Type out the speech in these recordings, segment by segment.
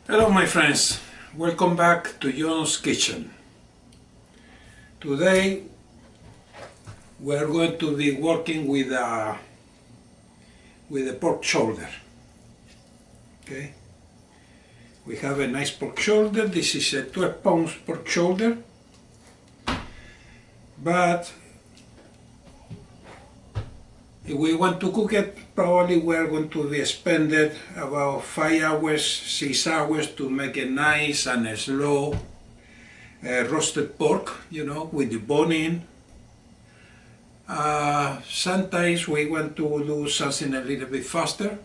Hello my friends, welcome back to John's Kitchen. Today we are going to be working with a pork shoulder. Okay, we have a nice pork shoulder. This is a 12 pounds pork shoulder, but if we want to cook it, probably we are going to be spending about 5 hours, 6 hours to make a nice and a slow roasted pork, you know, with the bone in. Sometimes we want to do something a little bit faster.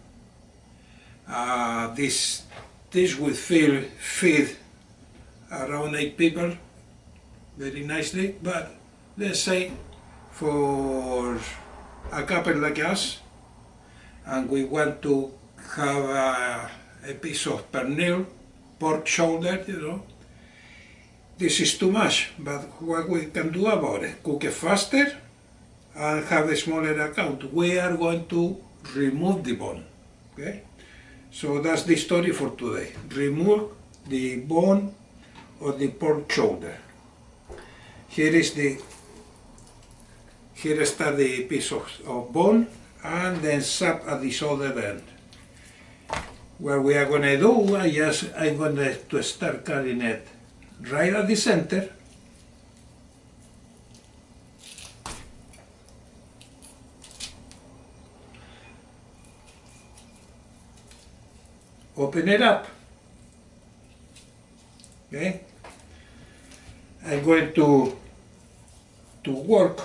This will feed around 8 people very nicely, but let's say for a couple like us, and we want to have a piece of pernil, pork shoulder, you know, this is too much, but what we can do about it? Cook it faster and have a smaller account. We are going to remove the bone, okay? So that's the story for today. Remove the bone of the pork shoulder. Here is the piece of bone, and then sap at this other end. What we are going to do, I'm going to start cutting it right at the center. Open it up. Okay. I'm going to work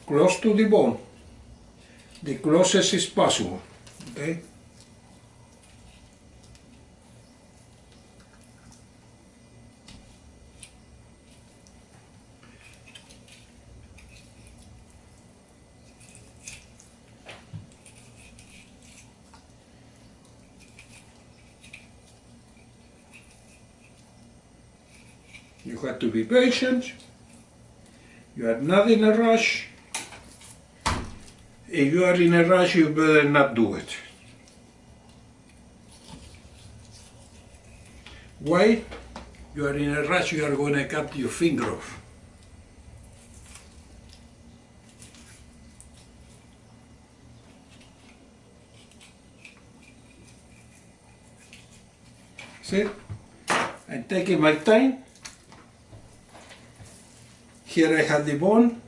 close to the bone, the closest is possible, okay? You have to be patient. You are not in a rush. If you are in a rush, you better not do it. Why? You are in a rush, you are going to cut your finger off. See? I'm taking my time. Here I have the bone.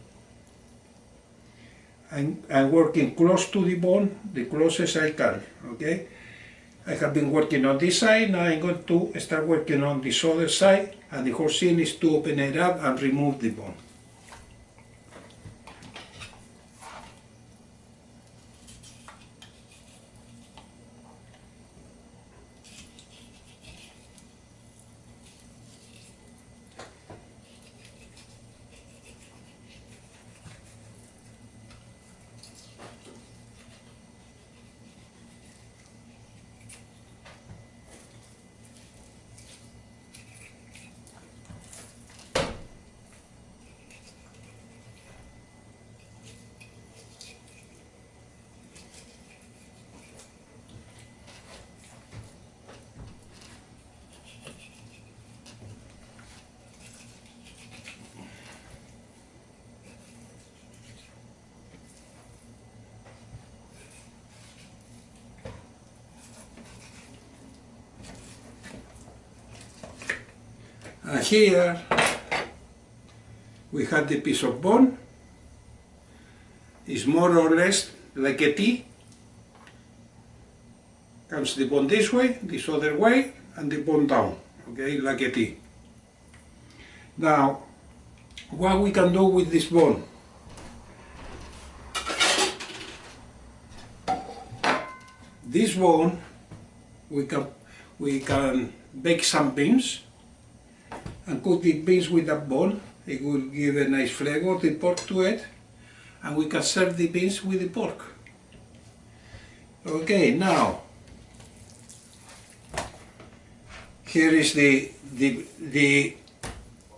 I'm working close to the bone, the closest I can, okay? I have been working on this side, now I'm going to start working on this other side, and the whole thing is to open it up and remove the bone. And here we have the piece of bone. It's more or less like a T. Comes the bone this way, this other way, and the bone down, okay, like a T. Now, what we can do with this bone? This bone, we can bake some beans and cook the beans with that bone. It will give a nice flavor of the pork to it, and we can serve the beans with the pork. Okay, now here is the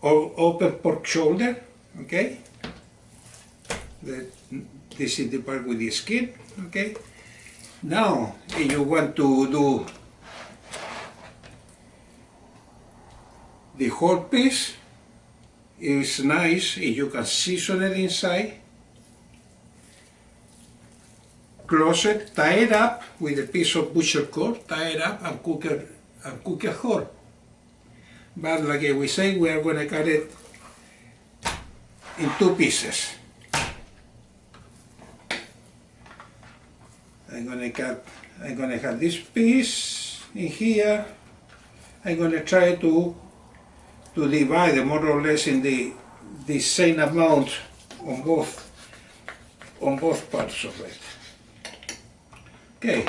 open pork shoulder. Okay, this is the part with the skin. Okay, now if you want to do The whole piece is nice if you can season it inside. Close it, tie it up with a piece of butcher cord, tie it up and cook it whole. But like we say, we are going to cut it in two pieces. I'm going to have this piece in here. I'm going to try to divide it more or less in the same amount on both parts of it. Okay,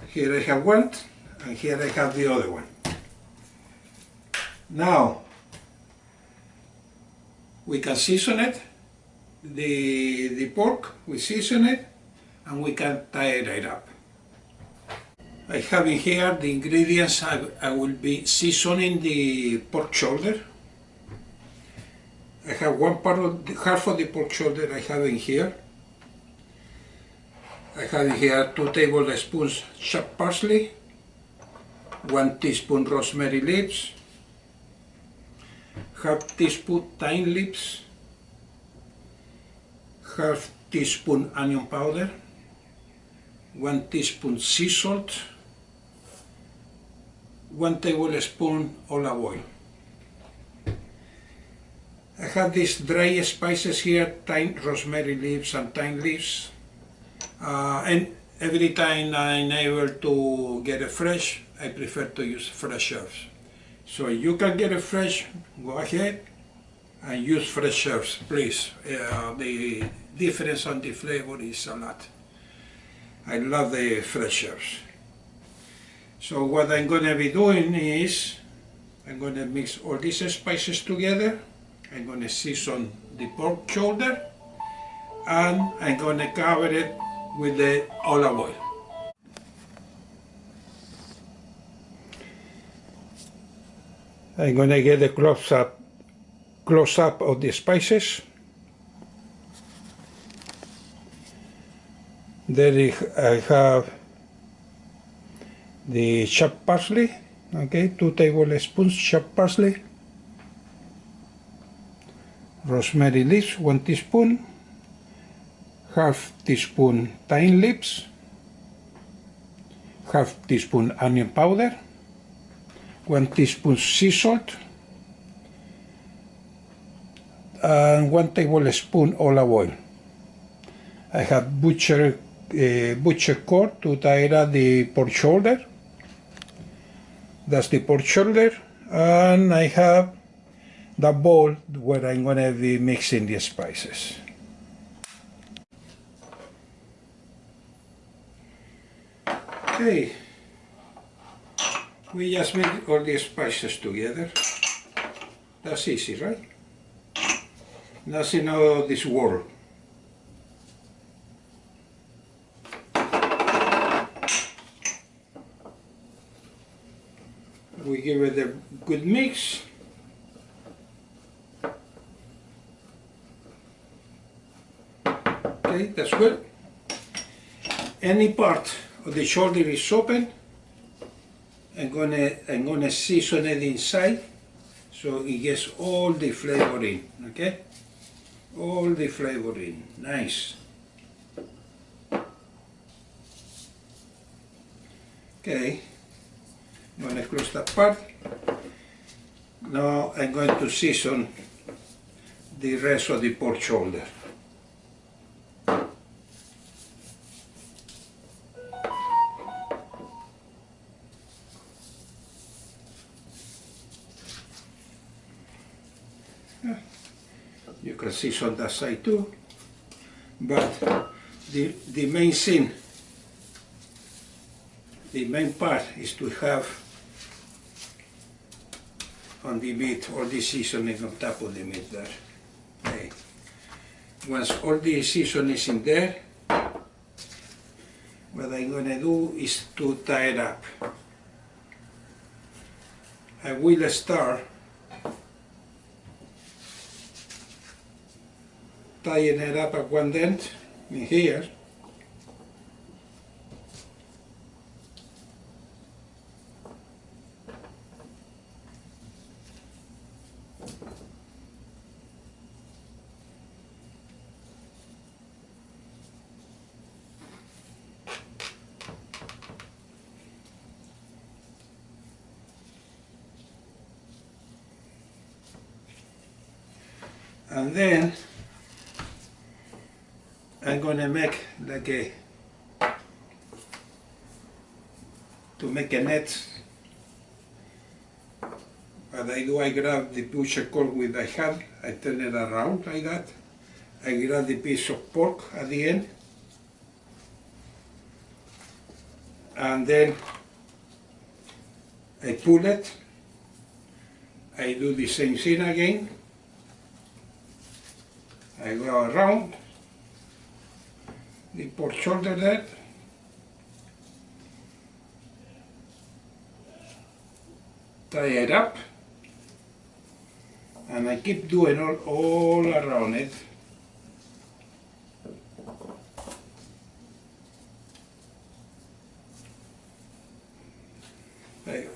here I have one, and here I have the other one. Now, we can season it, the pork, we season it, and we can tie it right up. I have in here the ingredients. I will be seasoning the pork shoulder. I have half of the pork shoulder I have in here. I have in here 2 tablespoons chopped parsley, 1 teaspoon rosemary leaves, half teaspoon thyme leaves, half teaspoon onion powder, 1 teaspoon sea salt, 1 tablespoon olive oil. I have these dry spices here, thyme, rosemary leaves and thyme leaves. And every time I'm able to get it fresh, I prefer to use fresh herbs. So you can get it fresh, go ahead and use fresh herbs, please. The difference on the flavor is a lot. I love the fresh herbs. So what I'm going to be doing is, I'm going to mix all these spices together. I'm going to season the pork shoulder, and I'm going to cover it with the olive oil. I'm going to get a close-up of the spices. There I have the chopped parsley, okay, 2 tablespoons chopped parsley, rosemary leaves, 1 teaspoon, half teaspoon thyme leaves, half teaspoon onion powder, 1 teaspoon sea salt, and 1 tablespoon olive oil. I have butcher cord to tie up the pork shoulder. That's the pork shoulder, and I have the bowl where I'm going to be mixing the spices. Okay, we just mix all the spices together. That's easy, right? Nothing out of this world. We give it a good mix. Okay, that's good. Any part of the shoulder is open, I'm gonna season it inside so it gets all the flavor in, okay? All the flavor in, nice. Okay, I'm gonna close that part. Now I'm going to season the rest of the pork shoulder. You can season that side too, but the main thing, the main part is to have on the meat all the seasoning on top of the meat there. Okay. Once all the seasoning is in there, what I'm going to do is to tie it up. I will start tying it up at one end in here. And then I'm gonna make like to make a net. What I do, I grab the butcher cord with my hand, I turn it around like that. I grab the piece of pork at the end, and then I pull it. I do the same thing again. I go around the pork shoulder there. Tie it up. And I keep doing all around it.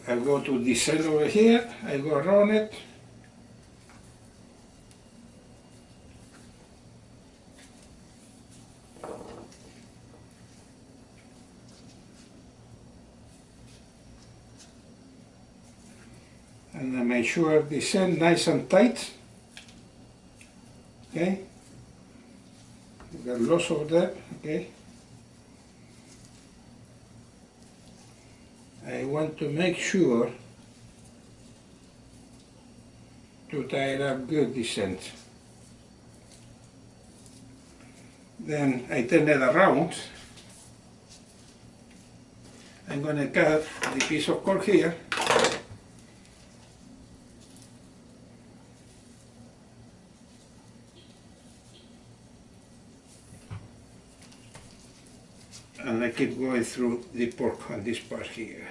I go to this end over here, I go around it. And I make sure this end nice and tight. Okay? You got lots of that, okay? I want to make sure to tie it up good this end. Then I turn it around. I'm going to cut the piece of cork here. And I keep going through the pork on this part here.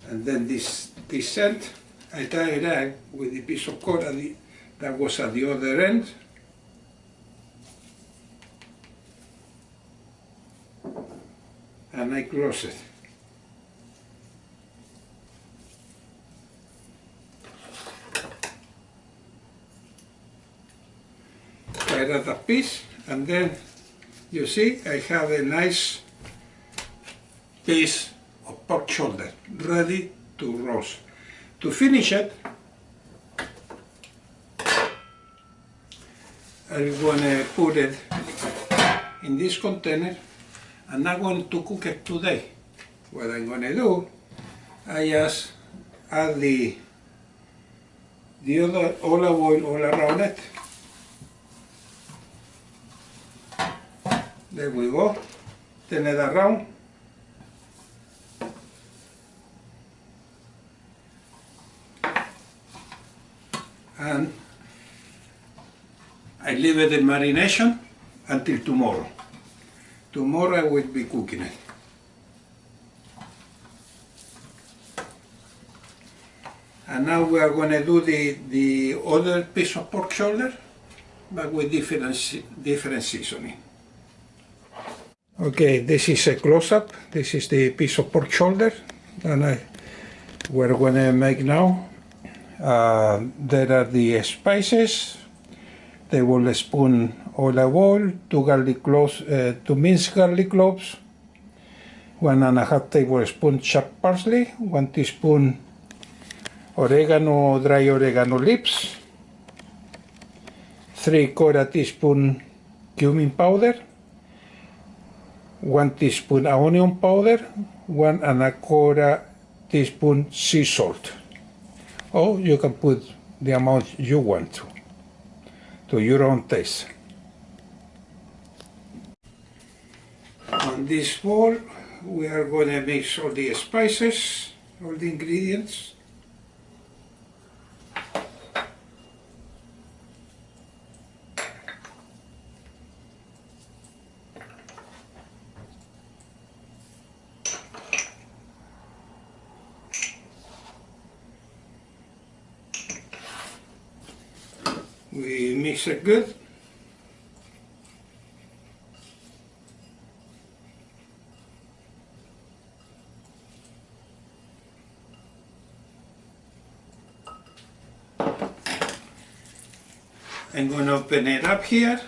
And then this end, I tie it up with the piece of cord that was at the other end. And I close it. Tie that a piece, and then you see I have a nice piece of pork shoulder ready to roast. To finish it, I'm going to put it in this container, and I'm going to cook it today. What I'm going to do, I just add the other olive oil all around it. There we go. Turn it around. And I leave it in marination until tomorrow. Tomorrow I will be cooking it. And now we are going to do the other piece of pork shoulder, but with different seasoning. Okay, this is a close-up. This is the piece of pork shoulder that we're going to make now. There are the spices, tablespoon olive oil, 2 garlic cloves, 2 minced garlic cloves, 1.5 tablespoons chopped parsley, 1 teaspoon oregano, dry oregano leaves, 3/4 teaspoon cumin powder, 1 teaspoon onion powder, 1.25 teaspoon sea salt. Or you can put the amount you want to your own taste. On this bowl, we are going to mix all the spices, all the ingredients. We mix it good. I'm going to open it up here.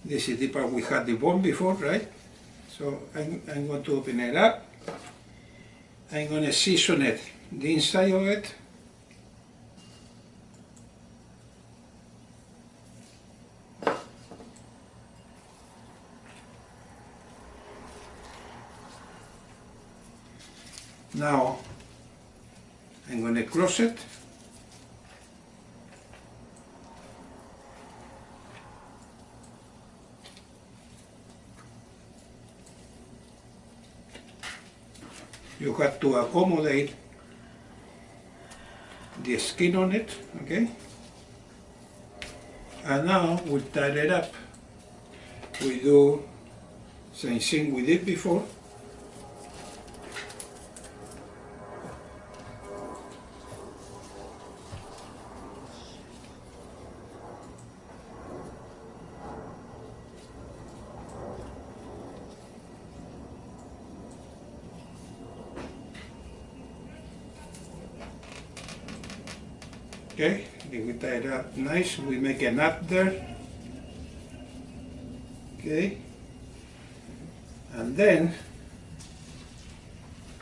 This is the part we had the bone before, right? So I'm going to open it up. I'm going to season it, the inside of it. Now I'm going to close it. You have to accommodate the skin on it, okay? And now we tie it up. We do same thing we did before. Okay, we tie it up nice, we make a knot there. Okay, and then,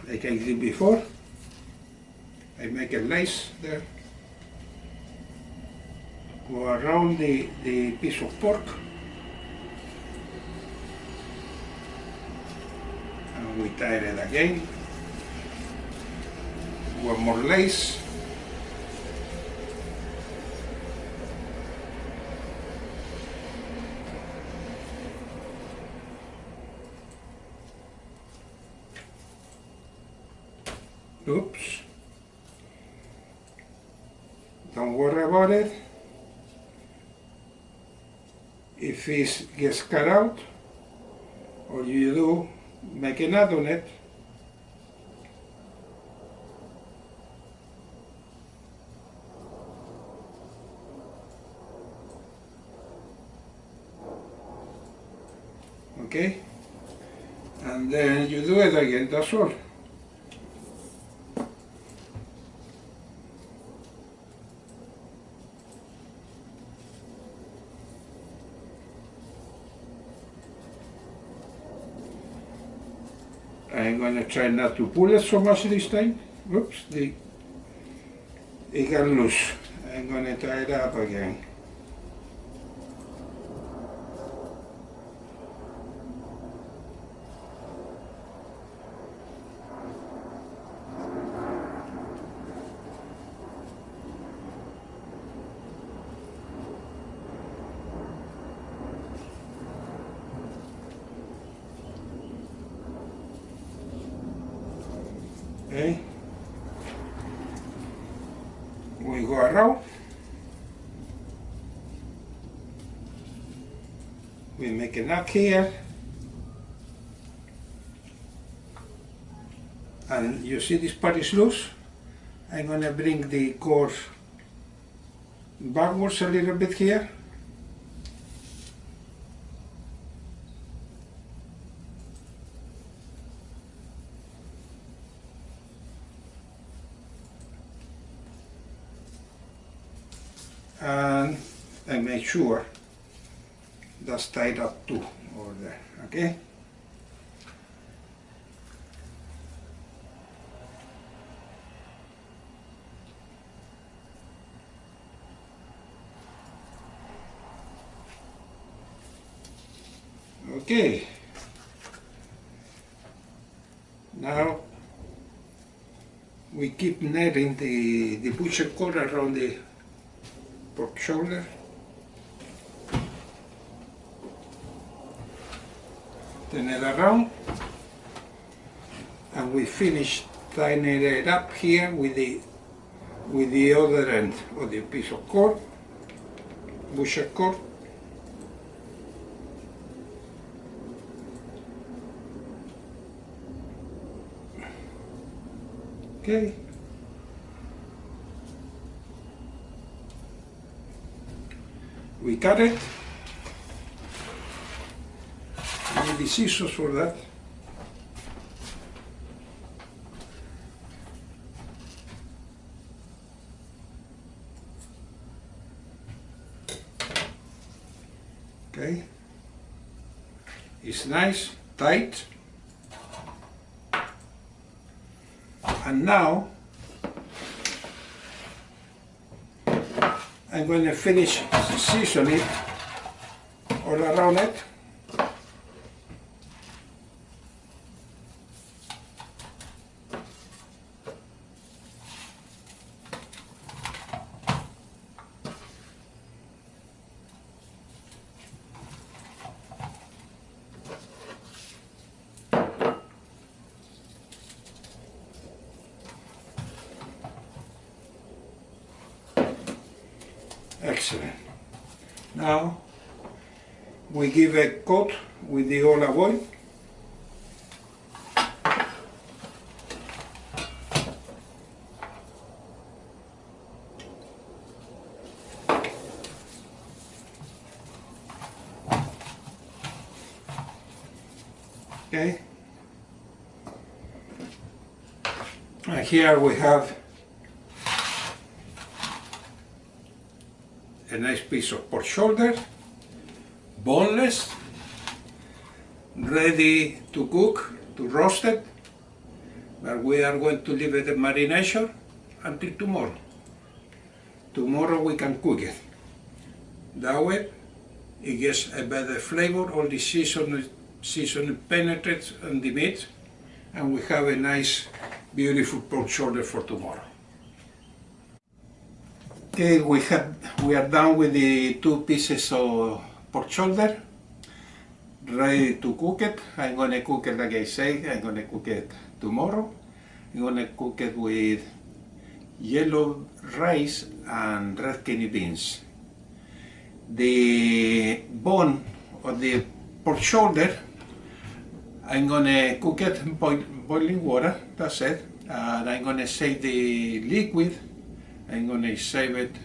like I did before, I make a lace there, go around the piece of pork, and we tie it again, one more lace. Oops. Don't worry about it. If it gets cut out, or you do make a knot on it, okay? And then you do it again, that's all. I'm going to try not to pull it so much this time. Oops, it got loose. I'm going to tie it up again. Okay, we go around, we make a knot here, and you see this part is loose. I'm going to bring the cord backwards a little bit here. And make sure that's tied up too over there, okay? Okay, now we keep netting the butcher cord around the pork shoulder. Turn it around, and we finish tying it up here with the other end of the piece of cord, butcher cord. Okay. We cut it. We need the scissors for that. Okay. is nice, tight. And now I'm going to finish seasoning all around it. Excellent. Now we give a coat with the olive oil. Okay. And here we have a nice piece of pork shoulder, boneless, ready to cook, to roast it, but we are going to leave it in marination until tomorrow. Tomorrow we can cook it. That way it gets a better flavor, all the seasoning penetrates on the meat, and we have a nice, beautiful pork shoulder for tomorrow. Okay, we are done with the 2 pieces of pork shoulder, ready to cook it. I'm going to cook it like I say, I'm going to cook it tomorrow. I'm going to cook it with yellow rice and red kidney beans. The bone of the pork shoulder, I'm going to cook it in boiling water, that's it. And I'm going to save the liquid. I'm going to save it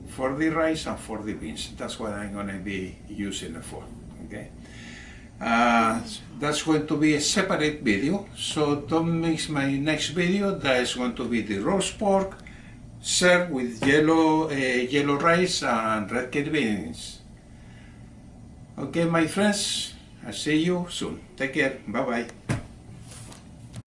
for the rice and for the beans. That's what I'm going to be using it for. Okay. That's going to be a separate video, so don't miss my next video. That is going to be the roast pork served with yellow rice and red kidney beans. Okay, my friends, I'll see you soon. Take care. Bye bye.